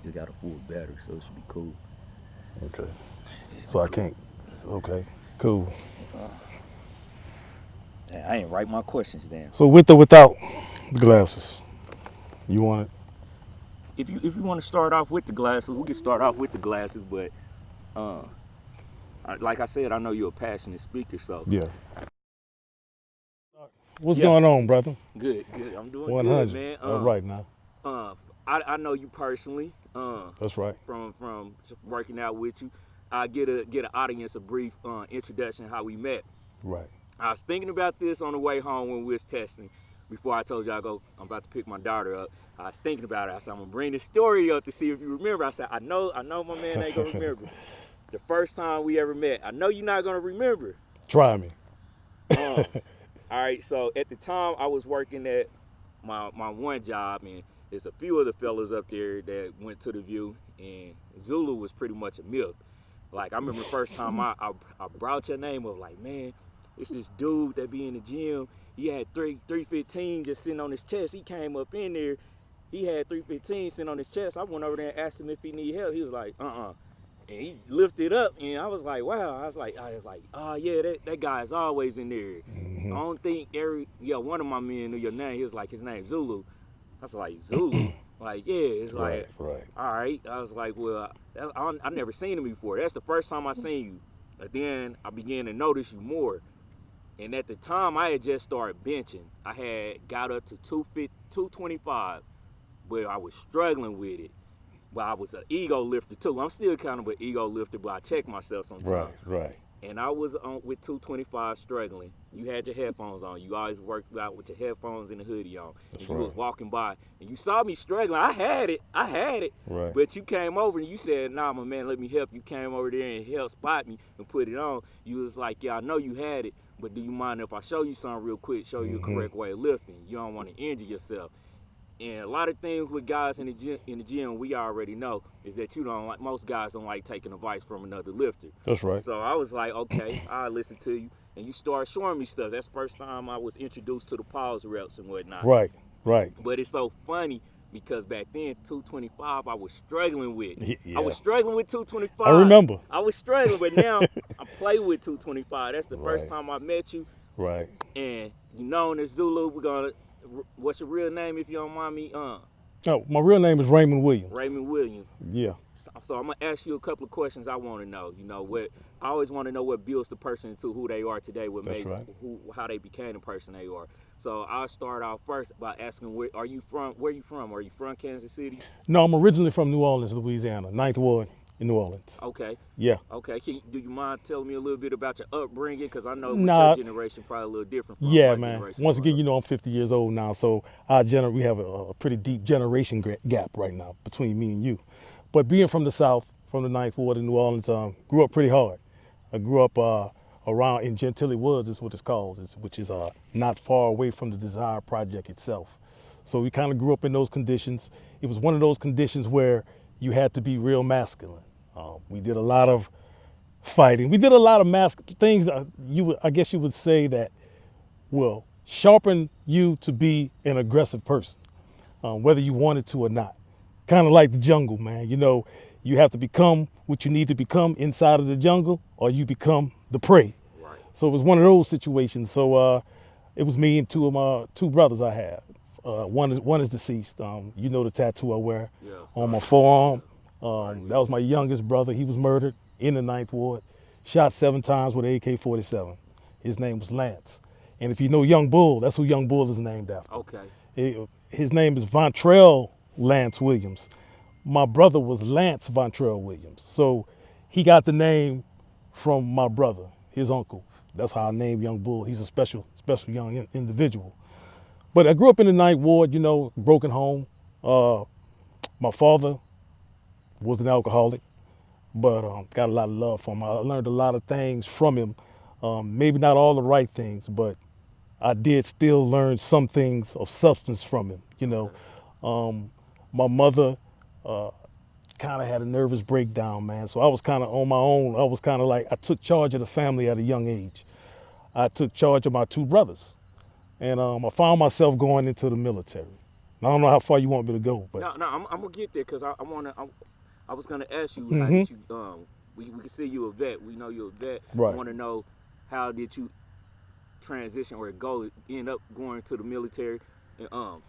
It got a full battery, so it should be cool. Okay. So I can't. Okay. Cool. I ain't write my questions down. So with or without the glasses, you want it? If you want to start off with the glasses, we can start off with the glasses. But like I said, I know you're a passionate speaker, so Yeah. What's yeah, going on, brother? good, good. I'm doing good, 100. man. All right now. I know you personally. That's right. From working out with you, I get an audience a brief introduction how we met. Right. I was thinking about this on the way home when we was testing. Before I told y'all I'm about to pick my daughter up. I was thinking about it. I said I'm gonna bring this story up to see if you remember. I said I know my man ain't gonna remember. The first time we ever met. I know you're not gonna remember. Try me. All right. So at the time I was working at my one job, and there's a few of the fellas up there that went to the View, and Zulu was pretty much a myth. Like I remember the first time I brought your name up, like, man, it's this dude that be in the gym. He had 315 just sitting on his chest. He came up in there. He had 315 sitting on his chest. I went over there and asked him if he need help. He was like, And he lifted up, and I was like, wow. I was like, oh yeah, that guy's always in there. Mm-hmm. I don't think one of my men knew your name. He was like, his name's Zulu. I was like, Zulu? Like, yeah. It's like, right. All right. I was like, well, I never seen him before. That's the first time I seen you. But then I began to notice you more. And at the time, I had just started benching. I had got up to 225, but I was struggling with it. But I was an ego lifter too. I'm still kind of an ego lifter, but I check myself sometimes. Right. And I was on with 225 struggling. You had your headphones on. You always worked out with your headphones and the hoodie on. And you was walking by, and you saw me struggling. I had it. Right. But you came over and you said, nah, my man, let me help. You came over there and helped spot me and put it on. You was like, yeah, I know you had it, but do you mind if I show you something real quick, show you a correct way of lifting? You don't want to injure yourself. And a lot of things with guys in the gym, we already know is that most guys don't like taking advice from another lifter. That's right. So I was like, okay, I'll listen to you. And you start showing me stuff. That's the first time I was introduced to the pause reps and whatnot. Right. But it's so funny because back then, 225 I was struggling with. Yeah. I was struggling with 225. I remember. I was struggling, but now I play with 225. That's the first time I met you. Right. And you known as Zulu, what's your real name if you don't mind me? Oh, my real name is Raymond Williams. Raymond Williams. Yeah. So I'm gonna ask you a couple of questions I want to know. You know what? I always want to know what builds the person into who they are today. How they became the person they are. So I'll start off first by asking, where are you from? Where are you from? Are you from Kansas City? No, I'm originally from New Orleans, Louisiana, 9th Ward in New Orleans. Okay. Yeah. Okay. Do you mind telling me a little bit about your upbringing? Because I know with your generation probably a little different from yeah, my man. generation. Once again, I'm 50 years old now, so we have a pretty deep generation gap right now between me and you. But being from the South, from the 9th Ward in New Orleans, grew up pretty hard. I grew up around in Gentilly Woods, is what it's called, which is not far away from the Desire Project itself. So we kind of grew up in those conditions. It was one of those conditions where you had to be real masculine. We did a lot of fighting. We did a lot of things. I guess you would say that will sharpen you to be an aggressive person, whether you wanted to or not. Kind of like the jungle, man. You have to become what you need to become inside of the jungle, or you become the prey. Right. So it was one of those situations. So it was me and two of my two brothers I have. One is deceased. The tattoo I wear on my forearm. That was my youngest brother. He was murdered in the 9th Ward, shot 7 times with an AK-47. His name was Lance. And if you know Young Bull, that's who Young Bull is named after. Okay. His name is Vontrell Lance Williams. My brother was Lance Vontrell Williams. So he got the name from my brother, his uncle. That's how I named Young Bull. He's a special young individual. But I grew up in the 9th Ward, broken home. My father was an alcoholic, but got a lot of love from him. I learned a lot of things from him. Maybe not all the right things, but I did still learn some things of substance from him. My mother kind of had a nervous breakdown, man. So I was kind of on my own. I was kind of like, I took charge of the family at a young age. I took charge of my 2 brothers. And I found myself going into the military. I don't know how far you want me to go, but No, I'm gonna get there because I was gonna ask you how Mhm. did you we can see you a vet. We know you're a vet. Right. I want to know how did you transition or end up going to the military. And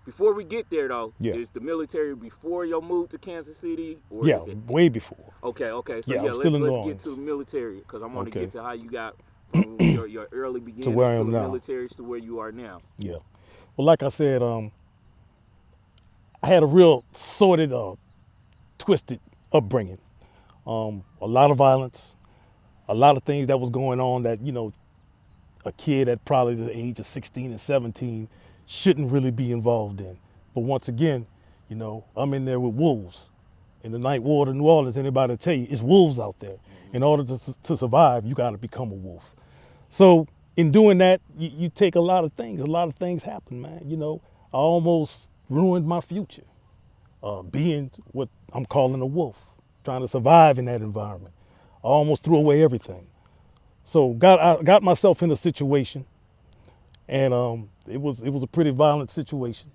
before we get there though, Yeah. is the military before your move to Kansas City or yeah, is it? way before. Okay. So Yeah, yeah, I'm still in New let's get Orleans. to the military because I want to Okay. get to how you got from your early beginnings where I to am the now. military to where you are now. Yeah. Well, like I said, I had a real sordid, twisted upbringing. A lot of violence, a lot of things that was going on that, a kid at probably the age of 16 and 17 shouldn't really be involved in. But once again, I'm in there with wolves. In the night ward of New Orleans, anybody will tell you, it's wolves out there. In order to survive, you got to become a wolf. So in doing that, you take a lot of things. A lot of things happen, man. I almost ruined my future being what I'm calling a wolf, trying to survive in that environment. I almost threw away everything. So I got myself in a situation, and it was a pretty violent situation,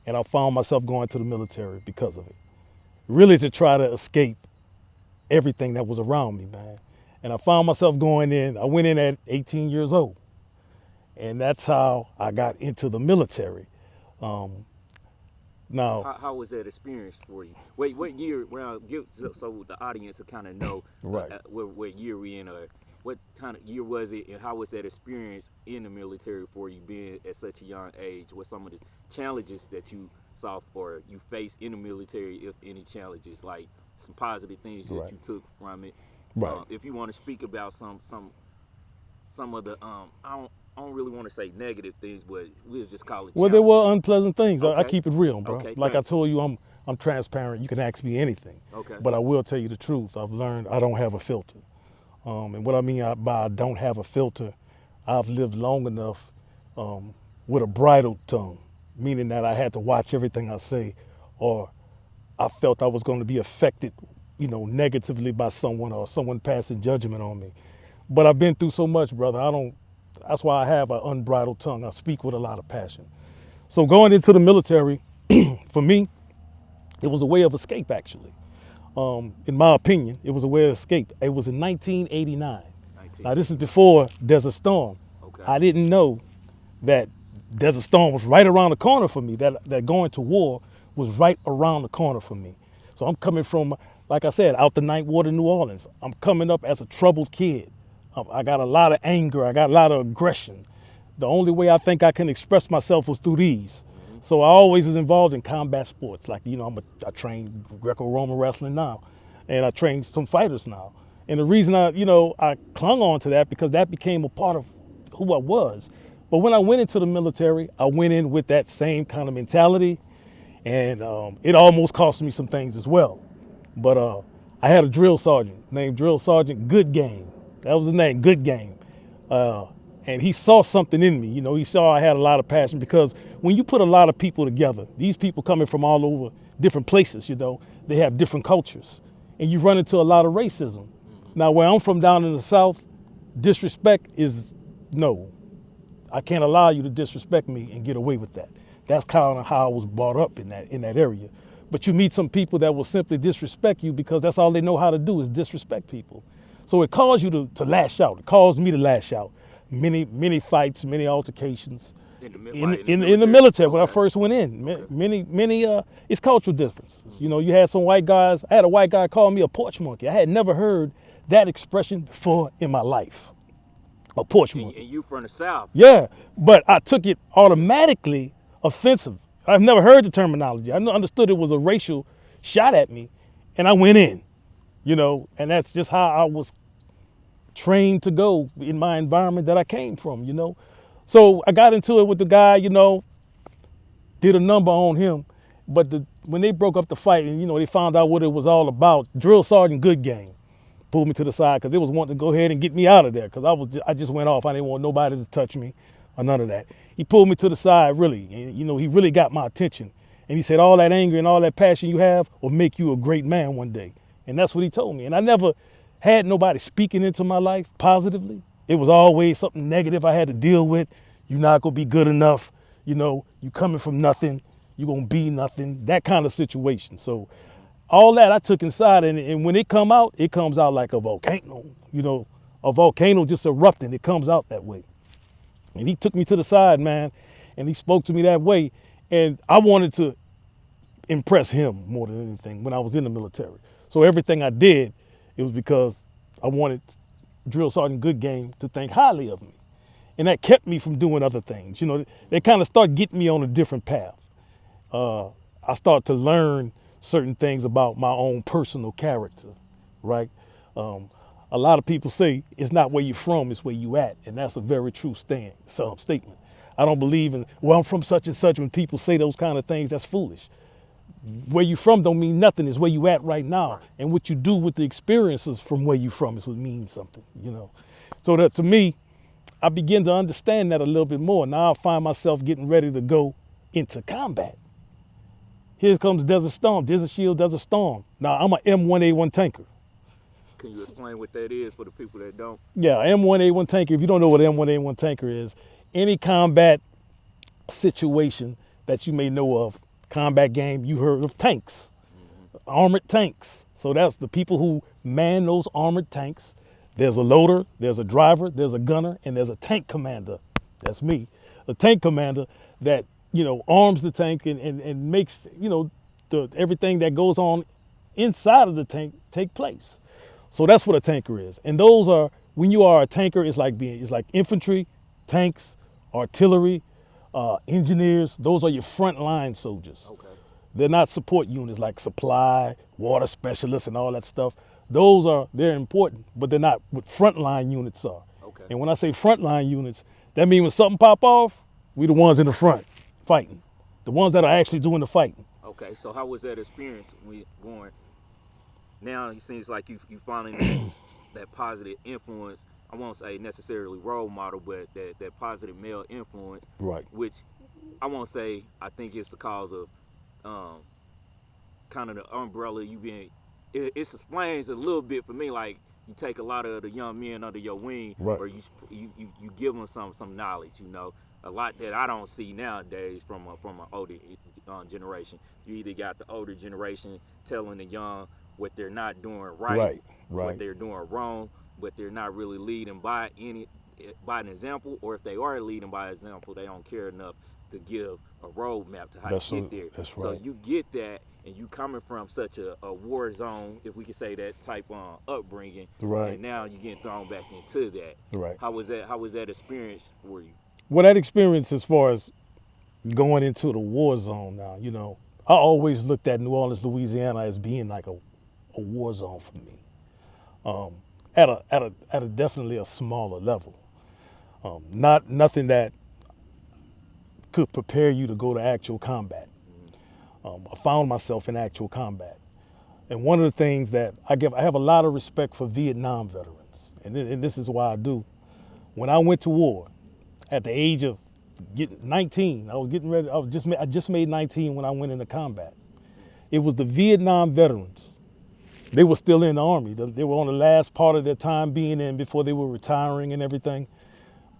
and I found myself going to the military because of it, really to try to escape everything that was around me, man. And I found myself going in. I went in at 18 years old, and that's how I got into the military. Now, How was that experience for you? Wait, what year? Well, so the audience will kind of know Right. What year we in, or what kind of year was it, and how was that experience in the military for you, being at such a young age? What some of the challenges that you saw or you faced in the military, if any challenges, like some positive things that Right. you took from it? Right. If you want to speak about some of the I don't really want to say negative things, but we'll just call it. Well, there were challenges. unpleasant things. I Okay. keep it real, bro. Okay, Like I thanks. told you, I'm transparent. You can ask me anything. Okay. But I will tell you the truth. I've learned I don't have a filter. And what I mean by I don't have a filter, I've lived long enough with a bridled tongue, meaning that I had to watch everything I say, or I felt I was going to be affected, negatively by someone or someone passing judgment on me. But I've been through so much, brother. That's why I have an unbridled tongue. I speak with a lot of passion. So going into the military, for me, it was a way of escape, actually. In my opinion, it was a way of escape. It was in 1989. Now, this is before Desert Storm. Okay. I didn't know that Desert Storm was right around the corner for me, that going to war was right around the corner for me. So I'm coming from, like I said, out the Ninth Ward of New Orleans. I'm coming up as a troubled kid. I got a lot of anger. I got a lot of aggression. The only way I think I can express myself was through these. So I always was involved in combat sports. Like, I train Greco-Roman wrestling now, and I train some fighters now. And the reason I clung on to that because that became a part of who I was. But when I went into the military, I went in with that same kind of mentality, and it almost cost me some things as well. But I had a drill sergeant named Drill Sergeant Good Game. That was his name, Good Game. And he saw something in me. He saw I had a lot of passion because when you put a lot of people together, these people coming from all over different places, they have different cultures. And you run into a lot of racism. Now, where I'm from down in the South, disrespect is no. I can't allow you to disrespect me and get away with that. That's kind of how I was brought up in that area. But you meet some people that will simply disrespect you because that's all they know how to do is disrespect people. So it caused you to lash out. It caused me to lash out. Many fights, many altercations in the military when I first went in. Okay. Many it's cultural differences. You had some white guys. I had a white guy call me a porch monkey. I had never heard that expression before in my life. A porch monkey. And you from the South. Yeah, but I took it automatically offensive. I've never heard the terminology. I understood it was a racial shot at me, and I went in, and that's just how I was trained to go in my environment that I came from, So I got into it with the guy, did a number on him, but when they broke up the fight and, they found out what it was all about, Drill Sergeant Good Game pulled me to the side because they was wanting to go ahead and get me out of there because I just went off. I didn't want nobody to touch me or none of that. He pulled me to the side, really, and, he really got my attention. And he said, all that anger and all that passion you have will make you a great man one day. And that's what he told me. And I never had nobody speaking into my life positively. It was always something negative I had to deal with. You're not going to be good enough. You know, you coming from nothing, you're gonna be nothing, that kind of situation. So all that I took inside, and when it comes out like a volcano, you know, a volcano just erupting, it comes out that way. And he took me to the side, man, and he spoke to me that way. And I wanted to impress him more than anything when I was in the military. So everything I did, it was because I wanted Drill Sergeant Good Game to think highly of me. And that kept me from doing other things. You know, they kind of start getting me on a different path. I start to learn certain things about my own personal character, right? A lot of people say it's not where you're from, it's where you at. And that's a very true statement. I don't believe in, well, I'm from such and such. When people say those kind of things, that's foolish. Where you from don't mean nothing. It's where you at right now. And what you do with the experiences from where you from is what means something, you know. So that to me, I begin to understand that a little bit more. Now I find myself getting ready to go into combat. Here comes Desert Storm, Desert Shield, Desert Storm. Now I'm an M1A1 tanker. Can you explain what that is for the people that don't? Yeah, M1A1 tanker. If you don't know what M1A1 tanker is, any combat situation that you may know of, combat game, you heard of tanks, armored tanks. So that's the people who man those armored tanks. There's a loader, there's a driver, there's a gunner, and there's a tank commander. That's me. A tank commander that, you know, arms the tank and makes, you know, everything that goes on inside of the tank take place. So that's what a tanker is. And those are, when you are a tanker, it's like infantry, tanks, artillery, engineers. Those are your frontline soldiers. Okay. They're not support units like supply, water specialists, and all that stuff. They're important, but they're not what frontline units are. Okay. And when I say frontline units, that means when something pop off, we the ones in the front fighting. The ones that are actually doing the fighting. Okay, so how was that experience when going? Now it seems like you finding that positive influence. I won't say necessarily role model, but that positive male influence. Right. Which I won't say I think it's the cause of kind of the umbrella you being. It explains a little bit for me, like you take a lot of the young men under your wing, right, or you give them some knowledge, you know, a lot that I don't see nowadays from an older generation. You either got the older generation telling the young what they're not doing right, what they're doing wrong, but they're not really leading by an example, or if they are leading by example, they don't care enough to give a roadmap to how to get there. That's right. So you get that, and you coming from such a war zone, if we could say that type upbringing, right, and now you getting thrown back into that. Right. How was that experience for you? Well, that experience as far as going into the war zone now, you know, I always looked at New Orleans, Louisiana as being like a war zone for me. At a definitely a smaller level. Nothing that could prepare you to go to actual combat. I found myself in actual combat. And one of the things that I have a lot of respect for Vietnam veterans. And this is why I do. When I went to war at the age of 19, I just made 19 when I went into combat. It was the Vietnam veterans. They were still in the Army. They were on the last part of their time being in before they were retiring and everything.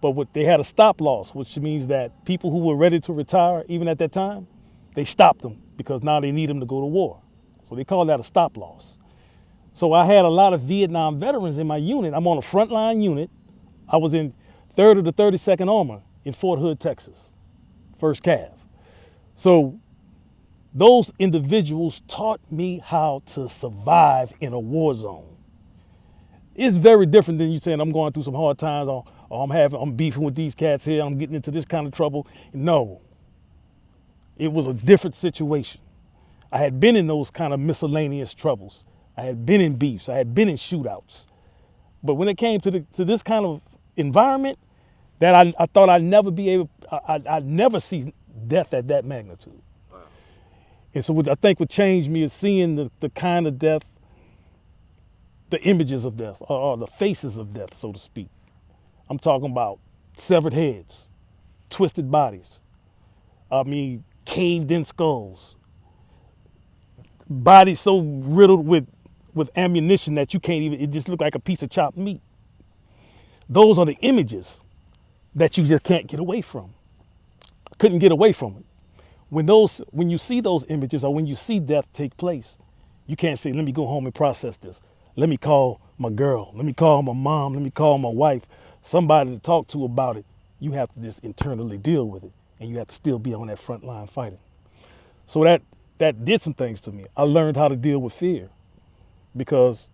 But they had a stop loss, which means that people who were ready to retire, even at that time, they stopped them because now they need them to go to war. So they call that a stop loss. So I had a lot of Vietnam veterans in my unit. I'm on a frontline unit. I was in 3rd of the 32nd Armor in Fort Hood, Texas, 1st Cav. So those individuals taught me how to survive in a war zone. It's very different than you saying I'm going through some hard times, or I'm beefing with these cats here, I'm getting into this kind of trouble. No, it was a different situation. I had been in those kind of miscellaneous troubles. I had been in beefs. I had been in shootouts. But when it came to this kind of environment, that I thought I'd never be able, I'd never see death at that magnitude. Wow. And so I think what changed me is seeing the kind of death, the images of death, or the faces of death, so to speak. I'm talking about severed heads, twisted bodies, caved in skulls, bodies so riddled with ammunition that you can't even, it just looked like a piece of chopped meat. Those are the images that you just can't get away from. couldn't get away from it. When you see those images or when you see death take place, you can't say, let me go home and process this. Let me call my girl. Let me call my mom. Let me call my wife. Somebody to talk to about it. You have to just internally deal with it. And you have to still be on that front line fighting. So that did some things to me. I learned how to deal with fear. Because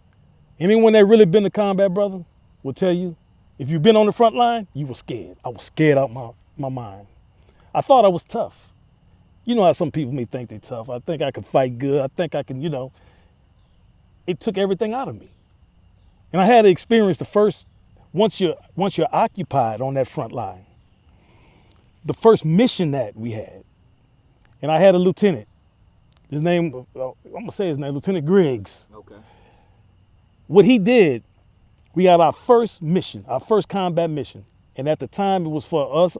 anyone that really been to combat, brother, will tell you, if you've been on the front line, you were scared. I was scared out my mind. I thought I was tough. You know how some people may think they're tough. I think I can fight good. I think I can, it took everything out of me. And I had to experience the first, once you're occupied on that front line, the first mission that we had, and I had a lieutenant. His name, I'm gonna say his name, Lieutenant Griggs. Okay. What he did, we had our first mission, our first combat mission. And at the time it was for us,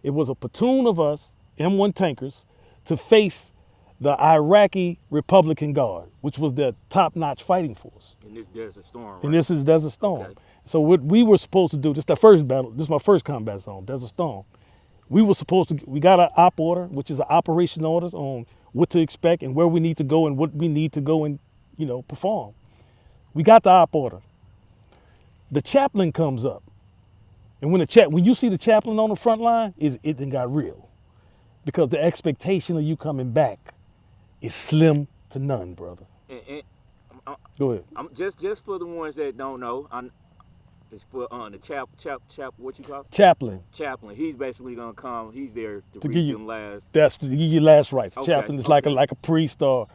it was a platoon of us, M1 tankers, to face the Iraqi Republican Guard, which was their top-notch fighting force. In this Desert Storm, right? And this is Desert Storm. Okay. So what we were supposed to do, this is the first battle, this is my first combat zone, Desert Storm. We got an op order, which is an operation orders on what to expect and where we need to go and what we need to go and, perform. We got the op order. The chaplain comes up. And when you see the chaplain on the front line, it then got real. Because the expectation of you coming back is slim to none, brother. And Go ahead. I'm just for the ones that don't know, just for the what you call it? Chaplain. Chaplain. He's basically gonna come. He's there to give read you them last. That's to give you last rites. Okay, Chaplain is okay. like a priest or,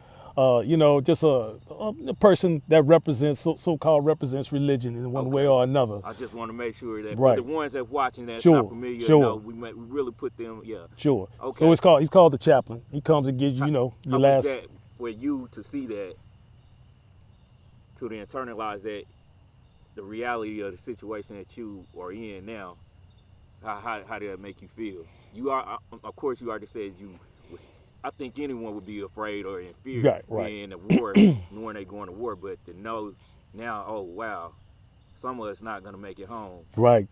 just a person that represents so-called represents religion in one way or another. I just want to make sure that Right. for the ones that watching that's Sure, not familiar, sure. we really put them. Yeah. Sure. Okay. So he's called the chaplain. He comes and gives you, your How last. was that for you to see that, to internalize that, the reality of the situation that you are in now? How did that make you feel? You are, of course, you already said you was. I think anyone would be afraid or in fear Right. being at war, knowing they going to war. But to know now, oh wow, some of us not gonna make it home. Right.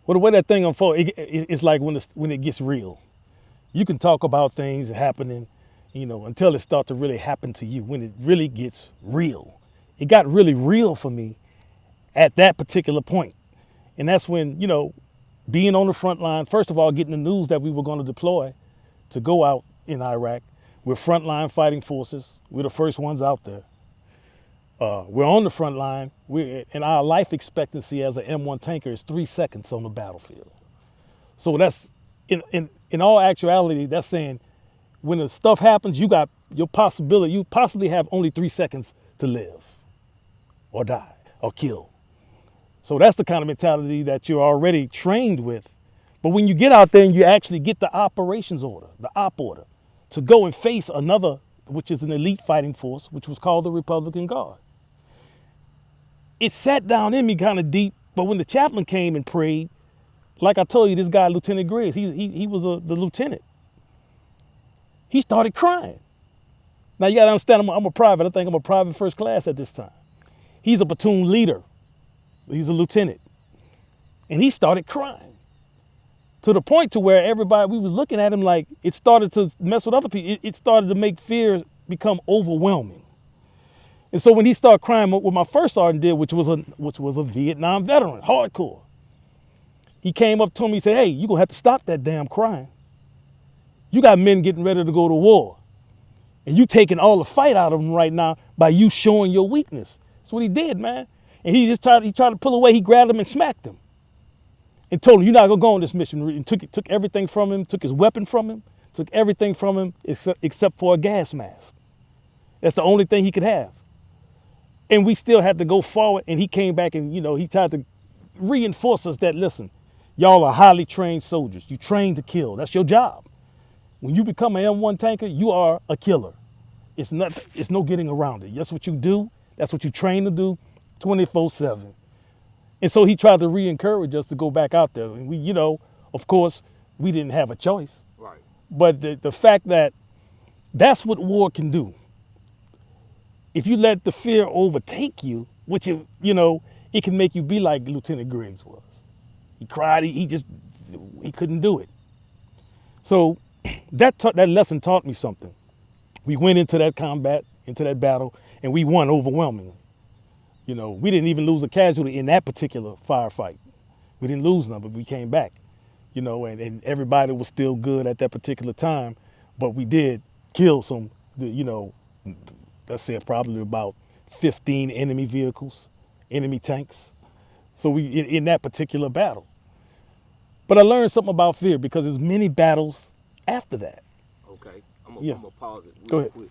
Well, the way that thing unfolds, it's like when it gets real. You can talk about things happening, until it starts to really happen to you. When it really gets real, it got really real for me at that particular point, and that's when being on the front line. First of all, getting the news that we were going to deploy to go out in Iraq. We're frontline fighting forces. We're the first ones out there. We're on the front line. And our life expectancy as an M1 tanker is 3 seconds on the battlefield. So that's, in all actuality, that's saying when the stuff happens, you possibly have only 3 seconds to live or die or kill. So that's the kind of mentality that you're already trained with. But when you get out there and you actually get the operations order, the op order, to go and face another, which is an elite fighting force, which was called the Republican Guard. It sat down in me kind of deep, but when the chaplain came and prayed, like I told you, this guy, Lieutenant Griggs, he was the lieutenant. He started crying. Now you gotta understand, I'm a private. I think I'm a private first class at this time. He's a platoon leader. He's a lieutenant. And he started crying. To the point to where everybody, we was looking at him like it started to mess with other people. It started to make fear become overwhelming. And so when he started crying, what my first sergeant did, which was a Vietnam veteran, hardcore, he came up to me and said, hey, you're going to have to stop that damn crying. You got men getting ready to go to war. And you taking all the fight out of them right now by you showing your weakness. That's what he did, man. And he tried to pull away. He grabbed him and smacked him. And told him, you're not going to go on this mission. And took everything from him, took his weapon from him, took everything from him except for a gas mask. That's the only thing he could have. And we still had to go forward. And he came back and, he tried to reinforce us that, listen, y'all are highly trained soldiers. You trained to kill. That's your job. When you become an M1 tanker, you are a killer. It's no getting around it. That's what you do. That's what you train to do 24/7. And so he tried to re-encourage us to go back out there. And we, of course, we didn't have a choice. Right. But the fact that that's what war can do. If you let the fear overtake you, which, it can make you be like Lieutenant Griggs was. He cried, he couldn't do it. So that lesson taught me something. We went into that combat, into that battle, and we won overwhelmingly. You know, we didn't even lose a casualty in that particular firefight. We didn't lose none, but we came back. You know, and everybody was still good at that particular time, but we did kill some, you know, let's say probably about 15 enemy vehicles, enemy tanks. So we in that particular battle. But I learned something about fear because there's many battles after that. Okay, Yeah. I'm gonna pause it Go real ahead. quick.